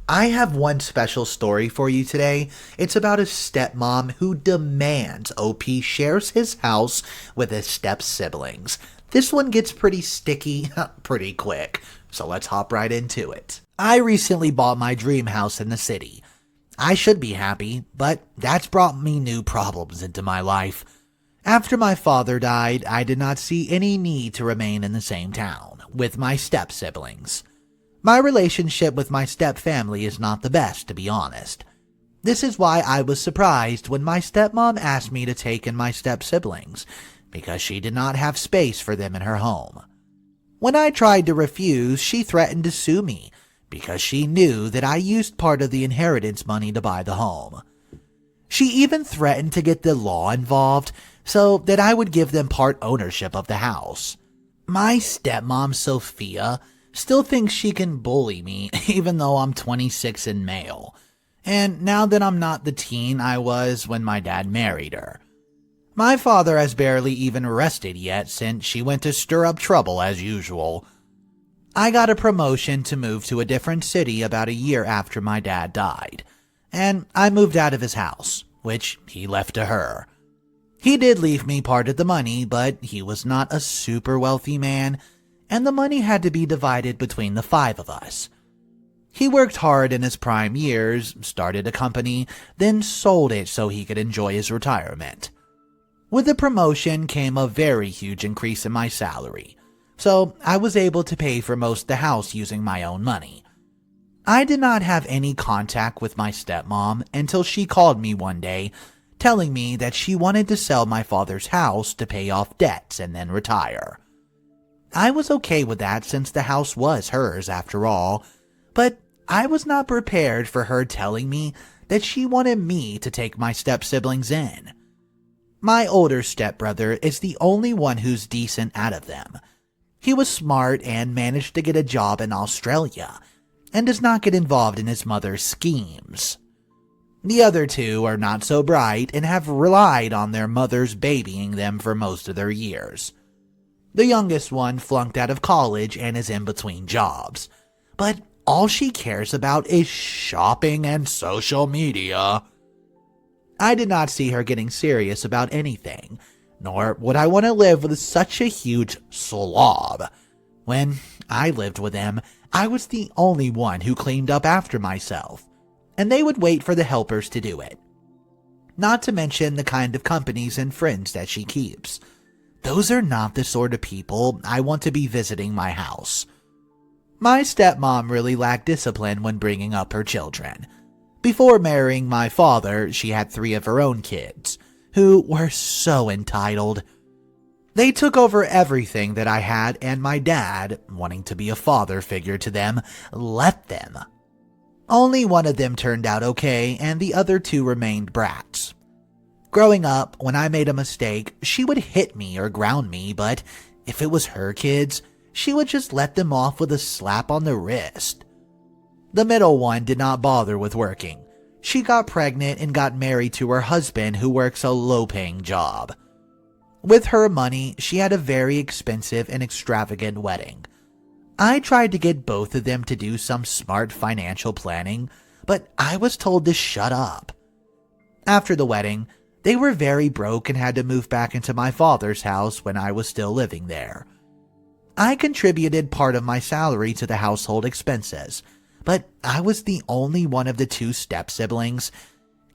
I have one special story for you today. It's about a stepmom who demands OP shares his house with his step-siblings. This one gets pretty sticky pretty quick, so let's hop right into it. I recently bought my dream house in the city. I should be happy, but that's brought me new problems into my life. After my father died, I did not see any need to remain in the same town with my step-siblings. My relationship with my step-family is not the best, to be honest. This is why I was surprised when my stepmom asked me to take in my step-siblings, because she did not have space for them in her home. When I tried to refuse, she threatened to sue me, because she knew that I used part of the inheritance money to buy the home. She even threatened to get the law involved so that I would give them part ownership of the house. My stepmom, Sophia, still thinks she can bully me even though I'm 26 and male, and now that I'm not the teen I was when my dad married her. My father has barely even rested yet since she went to stir up trouble as usual. I got a promotion to move to a different city about a year after my dad died, and I moved out of his house, which he left to her. He did leave me part of the money, but he was not a super wealthy man, and the money had to be divided between the 5 of us. He worked hard in his prime years, started a company, then sold it so he could enjoy his retirement. With the promotion came a very huge increase in my salary, so I was able to pay for most of the house using my own money. I did not have any contact with my stepmom until she called me one day, telling me that she wanted to sell my father's house to pay off debts and then retire. I was okay with that since the house was hers after all, but I was not prepared for her telling me that she wanted me to take my step-siblings in. My older stepbrother is the only one who's decent out of them. He was smart and managed to get a job in Australia, and does not get involved in his mother's schemes. The other 2 are not so bright and have relied on their mothers babying them for most of their years. The youngest one flunked out of college and is in between jobs, but all she cares about is shopping and social media. I did not see her getting serious about anything, nor would I want to live with such a huge slob. When I lived with them, I was the only one who cleaned up after myself, and they would wait for the helpers to do it. Not to mention the kind of companies and friends that she keeps. Those are not the sort of people I want to be visiting my house. My stepmom really lacked discipline when bringing up her children. Before marrying my father, she had 3 of her own kids, who were so entitled. They took over everything that I had, and my dad, wanting to be a father figure to them, let them. Only one of them turned out okay, and the other 2 remained brats. Growing up, when I made a mistake, she would hit me or ground me, but if it was her kids, she would just let them off with a slap on the wrist. The middle one did not bother with working. She got pregnant and got married to her husband, who works a low-paying job. With her money, she had a very expensive and extravagant wedding. I tried to get both of them to do some smart financial planning, but I was told to shut up. After the wedding, they were very broke and had to move back into my father's house when I was still living there. I contributed part of my salary to the household expenses, but I was the only one of the 2 step-siblings.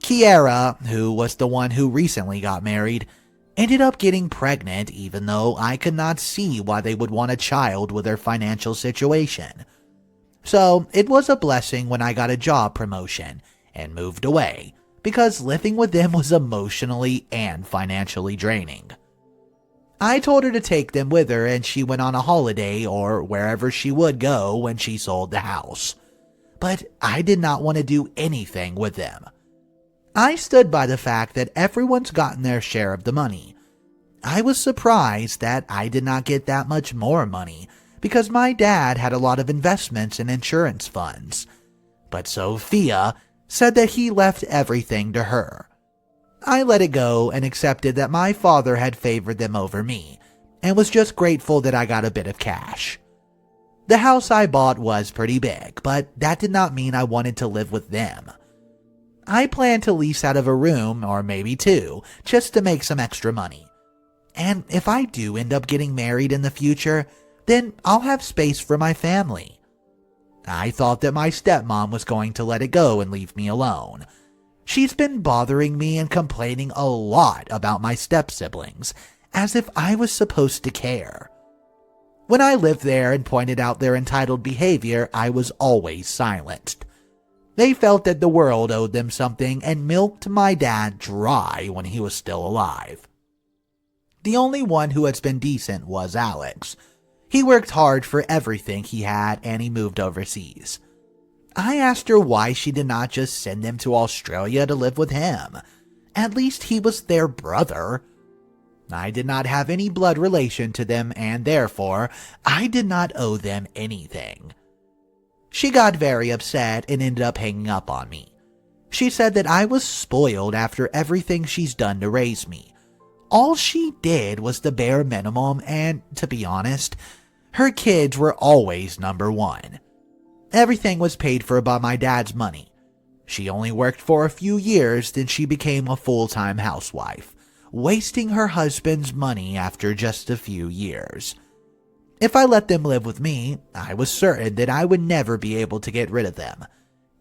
Kiara, who was the one who recently got married, ended up getting pregnant even though I could not see why they would want a child with their financial situation. So it was a blessing when I got a job promotion and moved away, because living with them was emotionally and financially draining. I told her to take them with her and she went on a holiday or wherever she would go when she sold the house. But I did not want to do anything with them. I stood by the fact that everyone's gotten their share of the money. I was surprised that I did not get that much more money because my dad had a lot of investments and insurance funds. But Sophia said that he left everything to her. I let it go and accepted that my father had favored them over me, and was just grateful that I got a bit of cash. The house I bought was pretty big, but that did not mean I wanted to live with them. I planned to lease out of a room, or maybe two, just to make some extra money. And if I do end up getting married in the future, then I'll have space for my family. I thought that my stepmom was going to let it go and leave me alone. She's been bothering me and complaining a lot about my step-siblings, as if I was supposed to care. When I lived there and pointed out their entitled behavior, I was always silenced. They felt that the world owed them something and milked my dad dry when he was still alive. The only one who has been decent was Alex. He worked hard for everything he had and he moved overseas. I asked her why she did not just send them to Australia to live with him. At least he was their brother. I did not have any blood relation to them and therefore I did not owe them anything. She got very upset and ended up hanging up on me. She said that I was spoiled after everything she's done to raise me. All she did was the bare minimum and, to be honest, her kids were always number one. Everything was paid for by my dad's money. She only worked for a few years, then she became a full-time housewife, wasting her husband's money after just a few years. If I let them live with me, I was certain that I would never be able to get rid of them.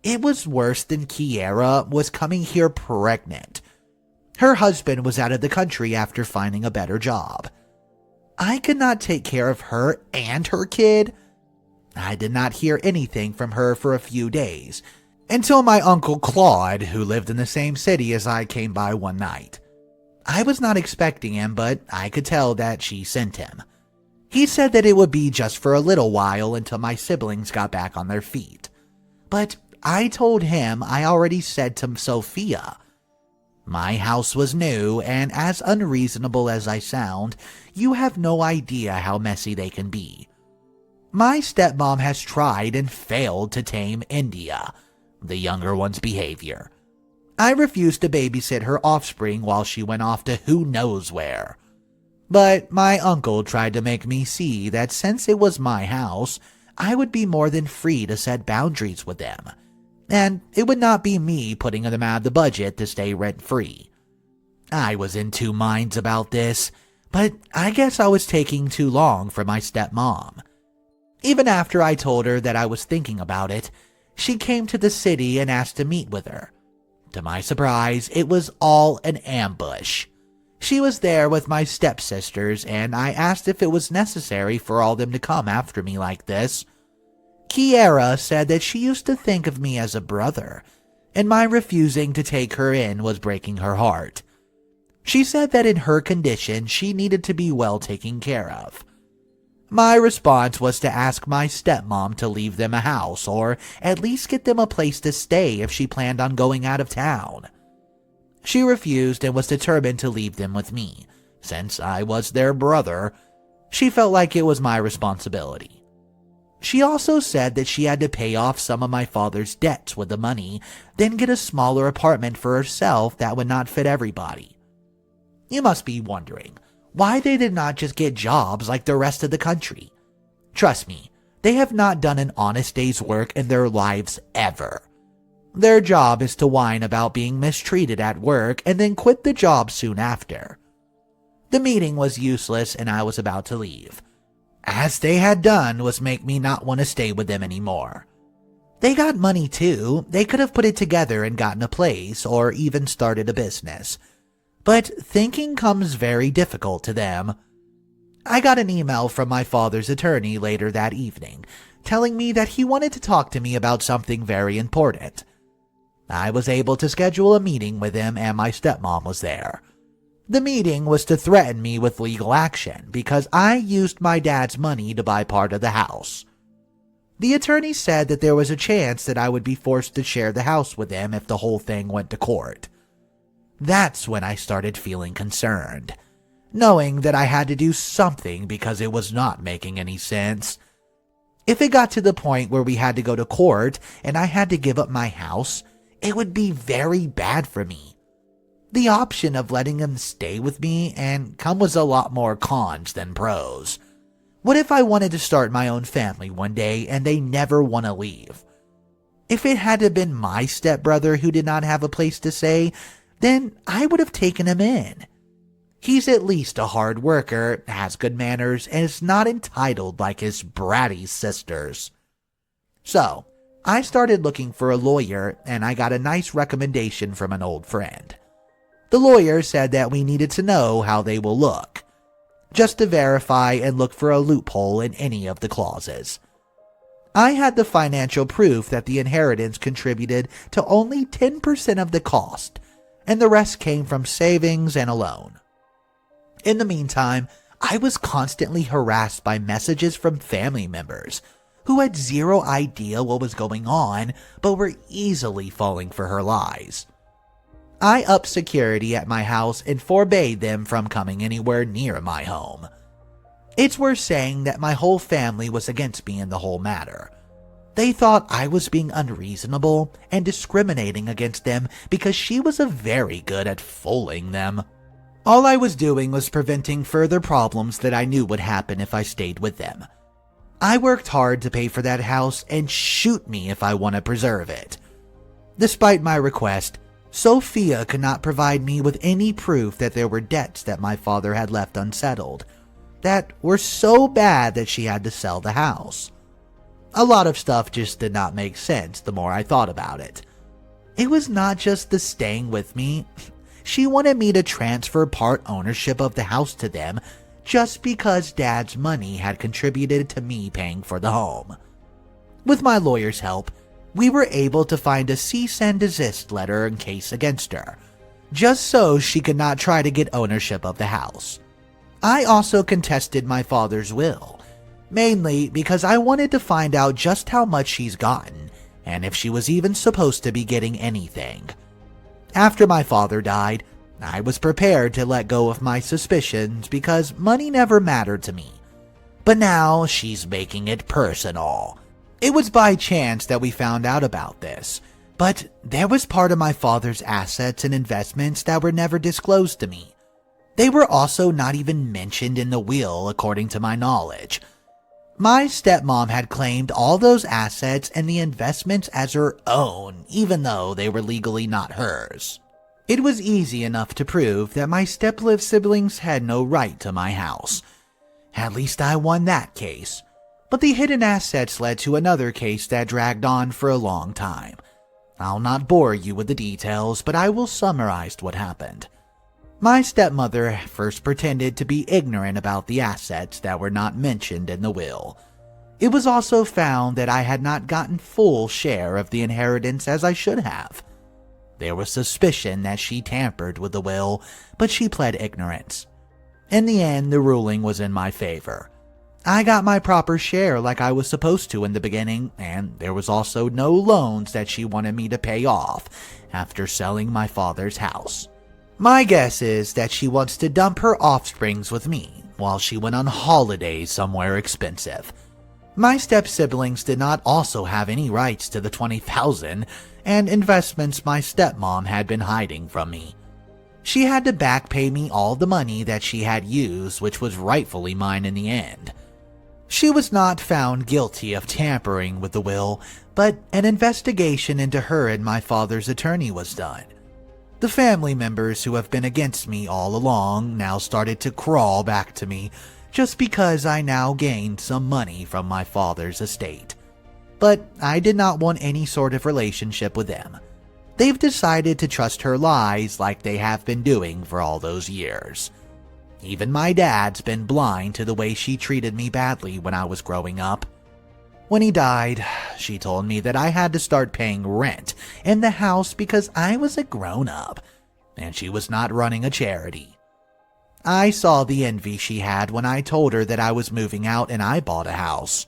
It was worse than Kiera was coming here pregnant. Her husband was out of the country after finding a better job. I could not take care of her and her kid. I did not hear anything from her for a few days, until my Uncle Claude, who lived in the same city as I, came by one night. I was not expecting him, but I could tell that she sent him. He said that it would be just for a little while until my siblings got back on their feet. But I told him I already said to Sophia. My house was new, and as unreasonable as I sound, you have no idea how messy they can be. My stepmom has tried and failed to tame India, the younger one's behavior. I refused to babysit her offspring while she went off to who knows where. But my uncle tried to make me see that since it was my house, I would be more than free to set boundaries with them. And it would not be me putting them out of the budget to stay rent-free. I was in two minds about this, but I guess I was taking too long for my stepmom. Even after I told her that I was thinking about it, she came to the city and asked to meet with her. To my surprise, it was all an ambush. She was there with my stepsisters, and I asked if it was necessary for all them to come after me like this. Kiera said that she used to think of me as a brother, and my refusing to take her in was breaking her heart. She said that in her condition, she needed to be well taken care of. My response was to ask my stepmom to leave them a house, or at least get them a place to stay if she planned on going out of town. She refused and was determined to leave them with me. Since I was their brother, she felt like it was my responsibility. She also said that she had to pay off some of my father's debts with the money, then get a smaller apartment for herself that would not fit everybody. You must be wondering why they did not just get jobs like the rest of the country. Trust me, they have not done an honest day's work in their lives ever. Their job is to whine about being mistreated at work and then quit the job soon after. The meeting was useless and I was about to leave. As they had done was make me not want to stay with them anymore. They got money too. They could have put it together and gotten a place or even started a business. But thinking comes very difficult to them. I got an email from my father's attorney later that evening, telling me that he wanted to talk to me about something very important. I was able to schedule a meeting with him and my stepmom was there. The meeting was to threaten me with legal action because I used my dad's money to buy part of the house. The attorney said that there was a chance that I would be forced to share the house with him if the whole thing went to court. That's when I started feeling concerned, knowing that I had to do something because it was not making any sense. If it got to the point where we had to go to court and I had to give up my house, it would be very bad for me. The option of letting him stay with me and come was a lot more cons than pros. What if I wanted to start my own family one day and they never want to leave? If it had to been my stepbrother who did not have a place to stay, then I would have taken him in. He's at least a hard worker, has good manners, and is not entitled like his bratty sisters. So, I started looking for a lawyer, and I got a nice recommendation from an old friend. The lawyer said that we needed to know how they will look, just to verify and look for a loophole in any of the clauses. I had the financial proof that the inheritance contributed to only 10% of the cost, and the rest came from savings and a loan. In the meantime, I was constantly harassed by messages from family members who had zero idea what was going on but were easily falling for her lies. I upped security at my house and forbade them from coming anywhere near my home. It's worth saying that my whole family was against me in the whole matter. They thought I was being unreasonable and discriminating against them because she was very good at fooling them. All I was doing was preventing further problems that I knew would happen if I stayed with them. I worked hard to pay for that house and shoot me if I want to preserve it. Despite my request, Sophia could not provide me with any proof that there were debts that my father had left unsettled, that were so bad that she had to sell the house. A lot of stuff just did not make sense the more I thought about it. It was not just the staying with me. She wanted me to transfer part ownership of the house to them just because Dad's money had contributed to me paying for the home. With my lawyer's help, we were able to find a cease and desist letter in case against her, just so she could not try to get ownership of the house. I also contested my father's will, mainly because I wanted to find out just how much she's gotten and if she was even supposed to be getting anything. After my father died, I was prepared to let go of my suspicions because money never mattered to me. But now she's making it personal. It was by chance that we found out about this, but there was part of my father's assets and investments that were never disclosed to me. They were also not even mentioned in the will according to my knowledge. My stepmom had claimed all those assets and the investments as her own, even though they were legally not hers. It was easy enough to prove that my step-siblings had no right to my house. At least I won that case. But the hidden assets led to another case that dragged on for a long time. I'll not bore you with the details, but I will summarize what happened. My stepmother first pretended to be ignorant about the assets that were not mentioned in the will. It was also found that I had not gotten full share of the inheritance as I should have. There was suspicion that she tampered with the will, but she pled ignorance. In the end, the ruling was in my favor. I got my proper share like I was supposed to in the beginning, and there was also no loans that she wanted me to pay off after selling my father's house. My guess is that she wants to dump her offsprings with me while she went on holiday somewhere expensive. My step-siblings did not also have any rights to the $20,000 and investments my stepmom had been hiding from me. She had to back pay me all the money that she had used, which was rightfully mine in the end. She was not found guilty of tampering with the will, but an investigation into her and my father's attorney was done. The family members who have been against me all along now started to crawl back to me just because I now gained some money from my father's estate. But I did not want any sort of relationship with them. They've decided to trust her lies like they have been doing for all those years. Even my dad's been blind to the way she treated me badly when I was growing up. When he died, she told me that I had to start paying rent in the house because I was a grown-up, and she was not running a charity. I saw the envy she had when I told her that I was moving out and I bought a house.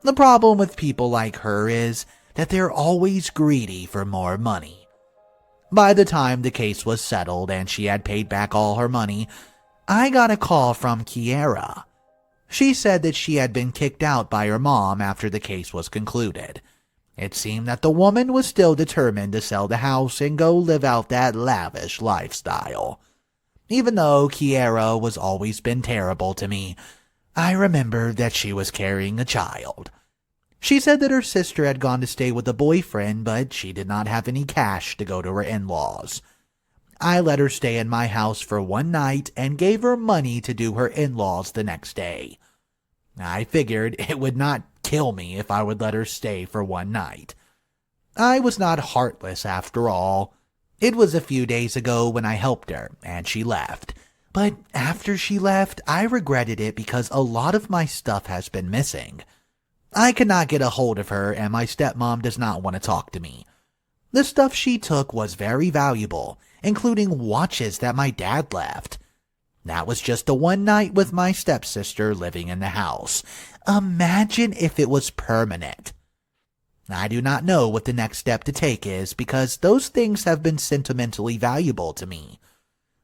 The problem with people like her is that they're always greedy for more money. By the time the case was settled and she had paid back all her money, I got a call from Kiera. She said that she had been kicked out by her mom after the case was concluded. It seemed that the woman was still determined to sell the house and go live out that lavish lifestyle. Even though Kiera was always been terrible to me, I remembered that she was carrying a child. She said that her sister had gone to stay with a boyfriend, but she did not have any cash to go to her in-laws. I let her stay in my house for one night and gave her money to do her in-laws the next day. I figured it would not kill me if I would let her stay for one night. I was not heartless after all. It was a few days ago when I helped her, and she left. But after she left, I regretted it because a lot of my stuff has been missing. I could not get a hold of her, and my stepmom does not want to talk to me. The stuff she took was very valuable, including watches that my dad left. That was just a one night with my stepsister living in the house. Imagine if it was permanent. I do not know what the next step to take is because those things have been sentimentally valuable to me.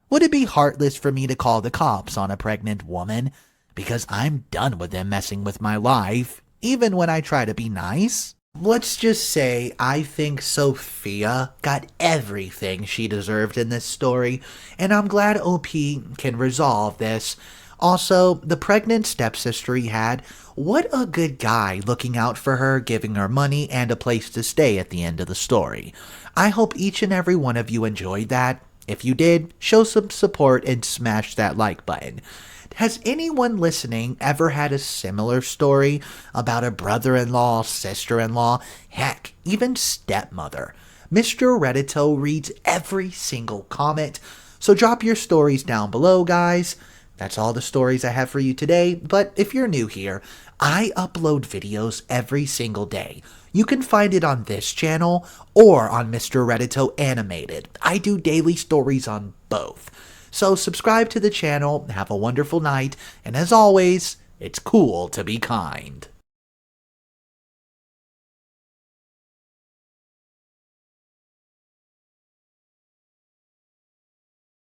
Would it be heartless for me to call the cops on a pregnant woman? Because I'm done with them messing with my life, even when I try to be nice? Let's just say I think Sophia got everything she deserved in this story, and I'm glad OP can resolve this. Also, the pregnant stepsister he had, what a good guy looking out for her, giving her money and a place to stay at the end of the story. I hope each and every one of you enjoyed that. If you did, show some support and smash that like button. Has anyone listening ever had a similar story about a brother-in-law, sister-in-law, heck, even stepmother? Mr. Reddito reads every single comment, so drop your stories down below, guys. That's all the stories I have for you today, but if you're new here, I upload videos every single day. You can find it on this channel or on Mr. Reddito Animated. I do daily stories on both. So subscribe to the channel, have a wonderful night, and as always, it's cool to be kind.